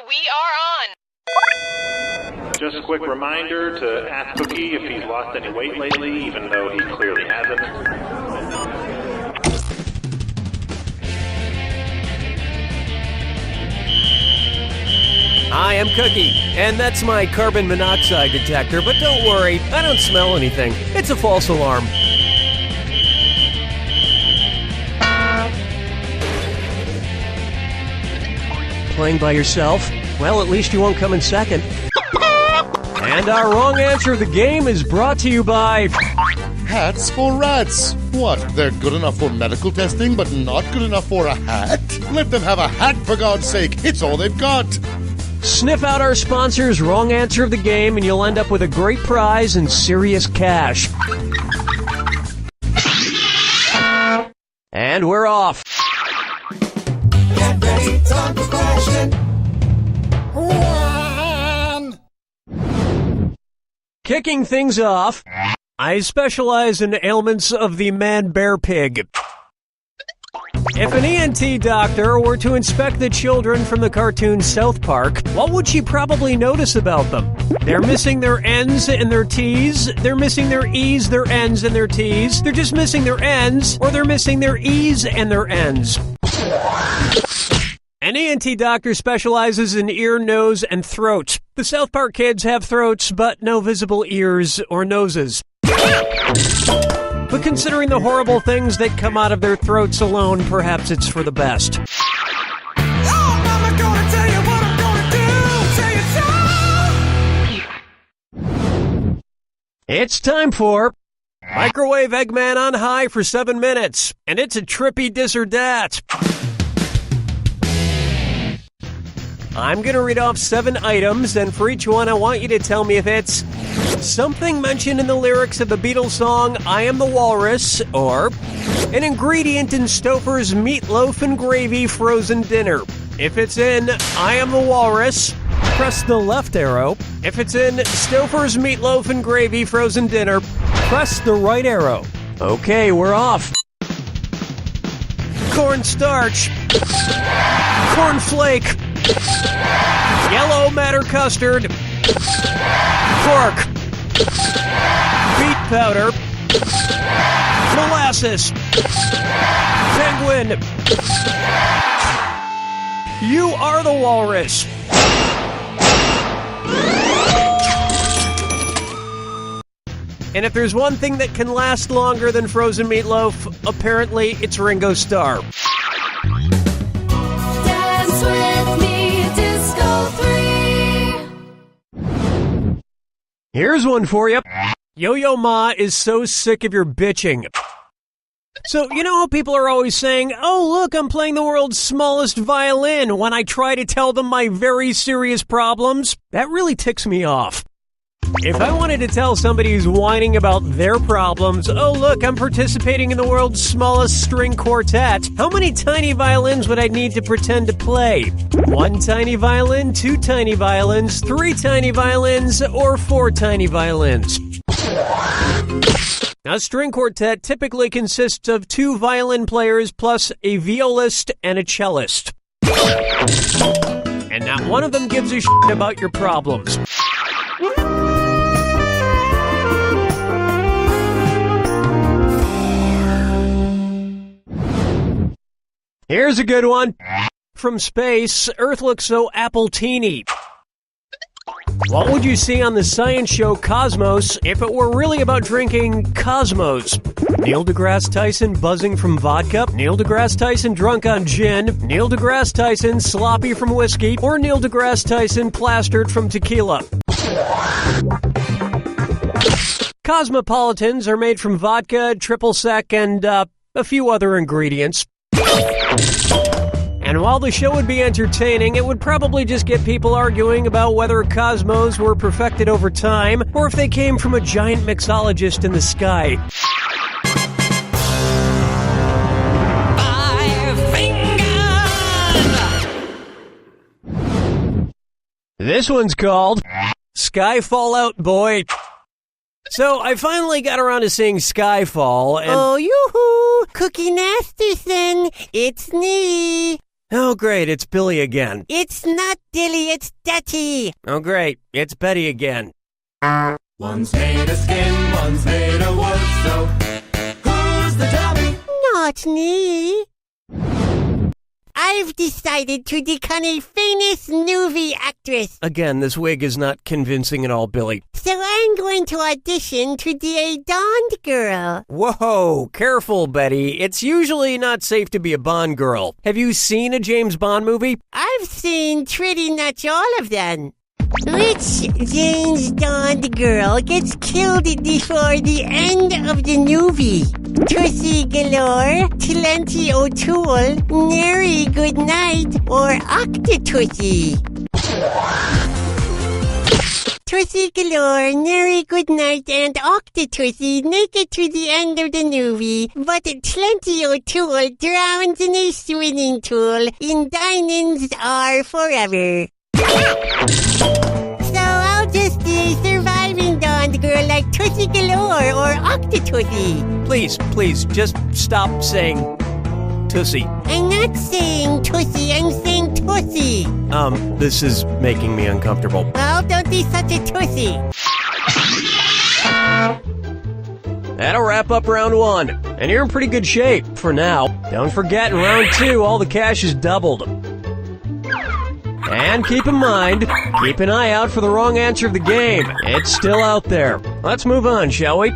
we are on. Just a quick reminder to ask Cookie if he's lost any weight lately, even though he clearly hasn't. Hi, I'm Cookie, and that's my carbon monoxide detector, but don't worry, I don't smell anything. It's a false alarm. Playing by yourself? Well, at least you won't come in second. And our wrong answer of the game is brought to you by... Hats for rats. What, they're good enough for medical testing, but not good enough for a hat? Let them have a hat, for God's sake. It's all they've got. Sniff out our sponsor's wrong answer of the game, and you'll end up with a great prize and serious cash. And we're off. Get ready, time for question 1. Kicking things off, I specialize in ailments of the man-bear pig. If an ENT doctor were to inspect the children from the cartoon South Park, what would she probably notice about them? They're missing their N's and their T's, they're missing their E's, their N's, and their T's, they're just missing their N's, or they're missing their E's and their N's. An ENT doctor specializes in ear, nose, and throat. The South Park kids have throats, but no visible ears or noses. But considering the horrible things that come out of their throats alone, perhaps it's for the best. It's time for Microwave Eggman on High for 7 minutes, and it's a trippy DisOrDat. I'm going to read off 7 items, and for each one I want you to tell me if it's something mentioned in the lyrics of the Beatles song I Am the Walrus, or an ingredient in Stouffer's meatloaf and gravy frozen dinner. If it's in I Am the Walrus, press the left arrow. If it's in Stouffer's meatloaf and gravy frozen dinner, press the right arrow. Okay, we're off. Cornstarch. Cornflake. Yellow matter custard. Pork. Beet powder. Molasses. Penguin. You are the walrus. And if there's one thing that can last longer than frozen meatloaf, apparently it's Ringo Starr. Dance with me, Disco 3. Here's one for you. Yo-Yo Ma is so sick of your bitching. So, you know how people are always saying, oh, look, I'm playing the world's smallest violin when I try to tell them my very serious problems? That really ticks me off. If I wanted to tell somebody who's whining about their problems, oh, look, I'm participating in the world's smallest string quartet, how many tiny violins would I need to pretend to play? 1 tiny violin, 2 tiny violins, 3 tiny violins, or 4 tiny violins? A string quartet typically consists of 2 violin players plus a violist and a cellist. And not one of them gives a shit about your problems. Here's a good one. From space, Earth looks so apple-teeny. What would you see on the science show Cosmos if it were really about drinking Cosmos? Neil deGrasse Tyson buzzing from vodka, Neil deGrasse Tyson drunk on gin, Neil deGrasse Tyson sloppy from whiskey, or Neil deGrasse Tyson plastered from tequila. Cosmopolitans are made from vodka, triple sec, and a few other ingredients. And while the show would be entertaining, it would probably just get people arguing about whether Cosmos were perfected over time, or if they came from a giant mixologist in the sky. 5 fingers! This one's called Sky Fallout Boy. So, I finally got around to seeing Skyfall, and... Oh, yoo-hoo! Cookie Masterson! It's me! Oh, great, it's Billy again. It's not Dilly, it's Dutty. Oh, great, it's Betty again. One's made of skin, one's made of wood, so who's the dummy? Not me. I've decided to become a famous movie actress. Again, this wig is not convincing at all, Billy. So I'm going to audition to be a Bond girl. Whoa, careful, Betty. It's usually not safe to be a Bond girl. Have you seen a James Bond movie? I've seen pretty much all of them. Which James Bond girl gets killed before the end of the movie? Tussie Galore, Plenty O'Toole, Nary Goodnight, or Octotussie? Tussie Galore, Nary Goodnight, and Octotussie make it to the end of the movie, but Plenty O'Toole drowns in a swimming pool in Diamonds Are Forever. So I'll just be a surviving Bond girl like Tussie Galore or Octotussie. Please, just stop saying Tussie. I'm not saying Tussie, I'm saying Tussie. This is making me uncomfortable. Well, don't be such a Tussie. That'll wrap up round 1. And you're in pretty good shape for now. Don't forget, in round 2, all the cash is doubled. And keep in mind, keep an eye out for the wrong answer of the game. It's still out there. Let's move on, shall we?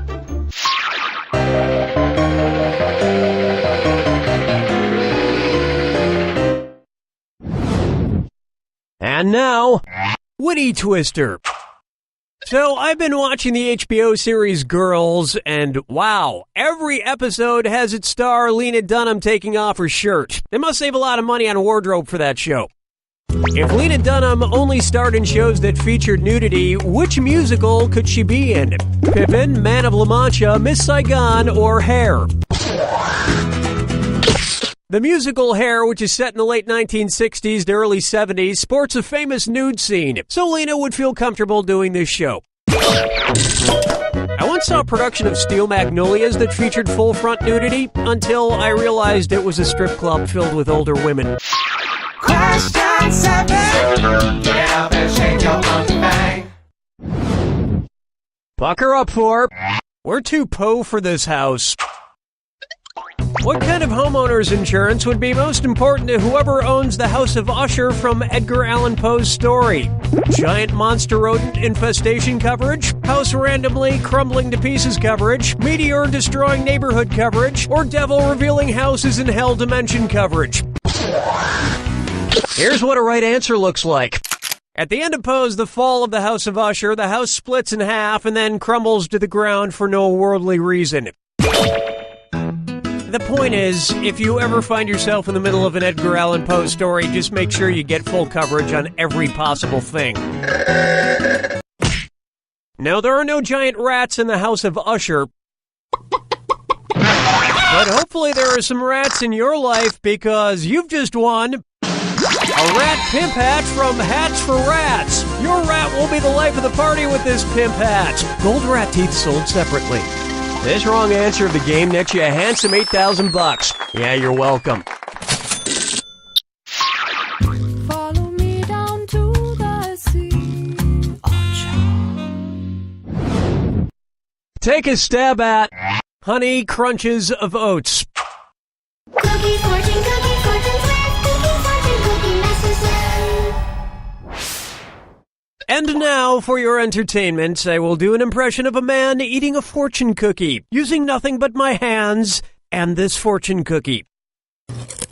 And now, Witty Twister. So, I've been watching the HBO series Girls, and wow, every episode has its star Lena Dunham taking off her shirt. They must save a lot of money on wardrobe for that show. If Lena Dunham only starred in shows that featured nudity, which musical could she be in? Pippin, Man of La Mancha, Miss Saigon, or Hair? The musical Hair, which is set in the late 1960s to early 70s, sports a famous nude scene, so Lena would feel comfortable doing this show. I once saw a production of Steel Magnolias that featured full front nudity, until I realized it was a strip club filled with older women. Question 7. Get up and shake your monkey bang. Pucker up for. We're too po for this house. What kind of homeowner's insurance would be most important to whoever owns the house of Usher from Edgar Allan Poe's story? Giant monster rodent infestation coverage? House randomly crumbling to pieces coverage? Meteor destroying neighborhood coverage? Or devil revealing houses in hell dimension coverage? Here's what a right answer looks like. At the end of Poe's The Fall of the House of Usher, the house splits in half and then crumbles to the ground for no worldly reason. The point is, if you ever find yourself in the middle of an Edgar Allan Poe story, just make sure you get full coverage on every possible thing. No, there are no giant rats in the house of Usher. But hopefully there are some rats in your life, because you've just won a rat pimp hat from Hats for Rats. Your rat will be the life of the party with this pimp hat. Gold rat teeth sold separately. This wrong answer of the game nets you a handsome $8,000. Yeah, you're welcome. Follow me down to the sea. Take a stab at Honey Crunches of Oats. Cookie fortune with Cookie fortune cookie Masterson. And now, for your entertainment, I will do an impression of a man eating a fortune cookie, using nothing but my hands and this fortune cookie. It's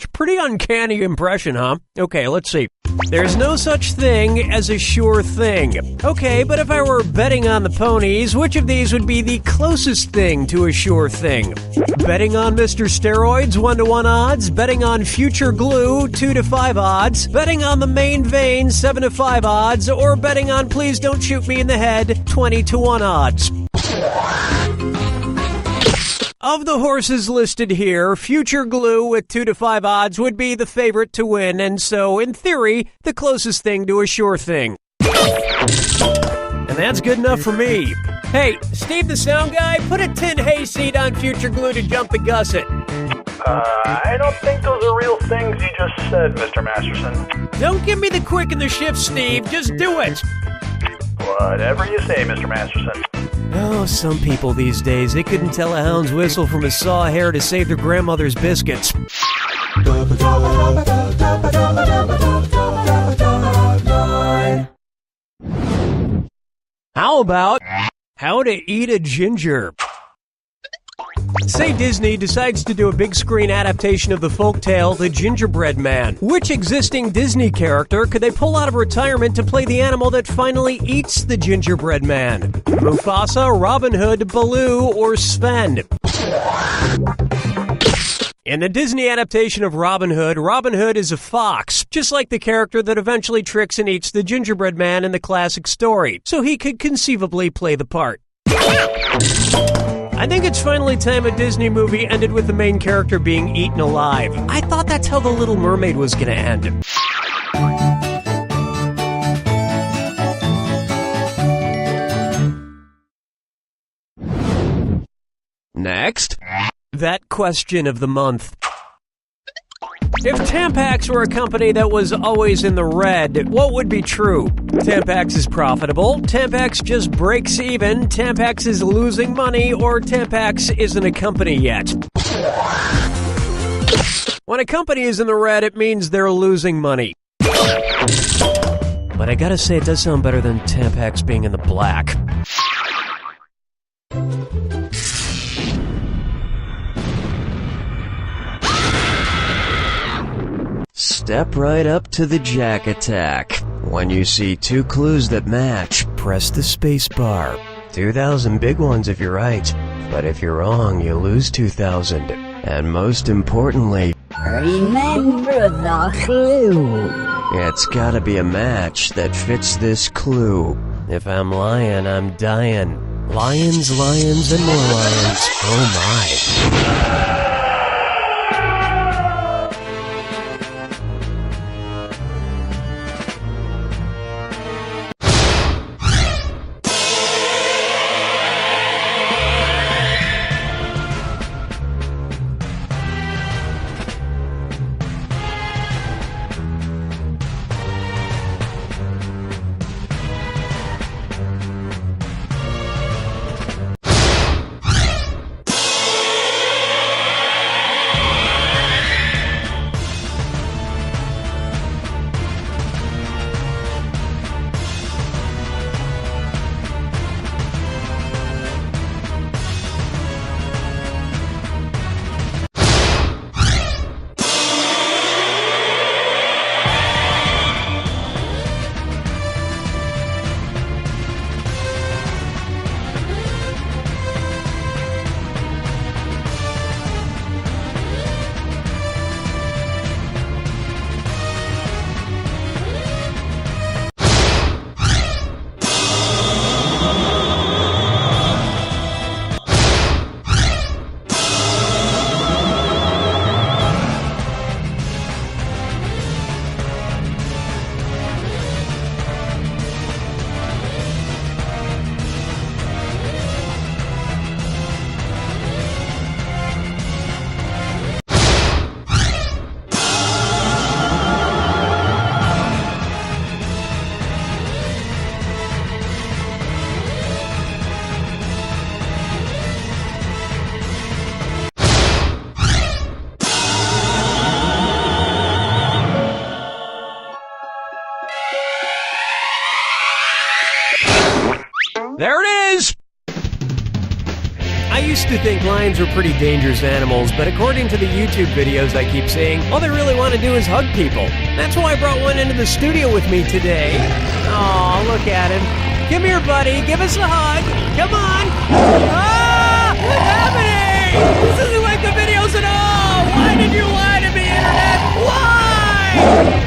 a pretty uncanny impression, huh? Okay, let's see. There's no such thing as a sure thing. Okay, but if I were betting on the ponies, which of these would be the closest thing to a sure thing? Betting on Mr. Steroids, 1-to-1 odds. Betting on Future Glue, 2-to-5 odds. Betting on the Main Vein, 7-to-5 odds. Or betting on Please Don't Shoot Me in the Head, 20-to-1 odds. Of the horses listed here, Future Glue with 2-to-5 odds would be the favorite to win, and so, in theory, the closest thing to a sure thing. And that's good enough for me. Hey, Steve the sound guy, put a tin hayseed on Future Glue to jump the gusset. I don't think those are real things you just said, Mr. Masterson. Don't give me the quick and the shift, Steve. Just do it. Whatever you say, Mr. Masterson. Oh, some people these days, they couldn't tell a hound's whistle from a saw hair to save their grandmother's biscuits. How about how to eat a ginger? Say Disney decides to do a big screen adaptation of the folktale The Gingerbread Man. Which existing Disney character could they pull out of retirement to play the animal that finally eats the gingerbread man? Mufasa, Robin Hood, Baloo, or Sven? In the Disney adaptation of Robin Hood is a fox, just like the character that eventually tricks and eats the gingerbread man in the classic story, so he could conceivably play the part. I think it's finally time a Disney movie ended with the main character being eaten alive. I thought that's how The Little Mermaid was gonna end. Next, that question of the month. If Tampax were a company that was always in the red, what would be true? Tampax is profitable, Tampax just breaks even, Tampax is losing money, or Tampax isn't a company yet. When a company is in the red, it means they're losing money. But I gotta say, it does sound better than Tampax being in the black. Step right up to the Jack Attack. When you see two clues that match, press the space bar. 2,000 big ones if you're right, but if you're wrong, you lose 2,000. And most importantly, remember the clue. It's gotta be a match that fits this clue. If I'm lying, I'm dying. Lions, lions, and more lions. Oh my. There it is! I used to think lions were pretty dangerous animals, but according to the YouTube videos I keep seeing, all they really want to do is hug people. That's why I brought one into the studio with me today. Aw, look at him. Come here, buddy. Give us a hug. Come on. Ah! What's happening? This isn't like the videos at all. Why did you lie to me, Internet? Why?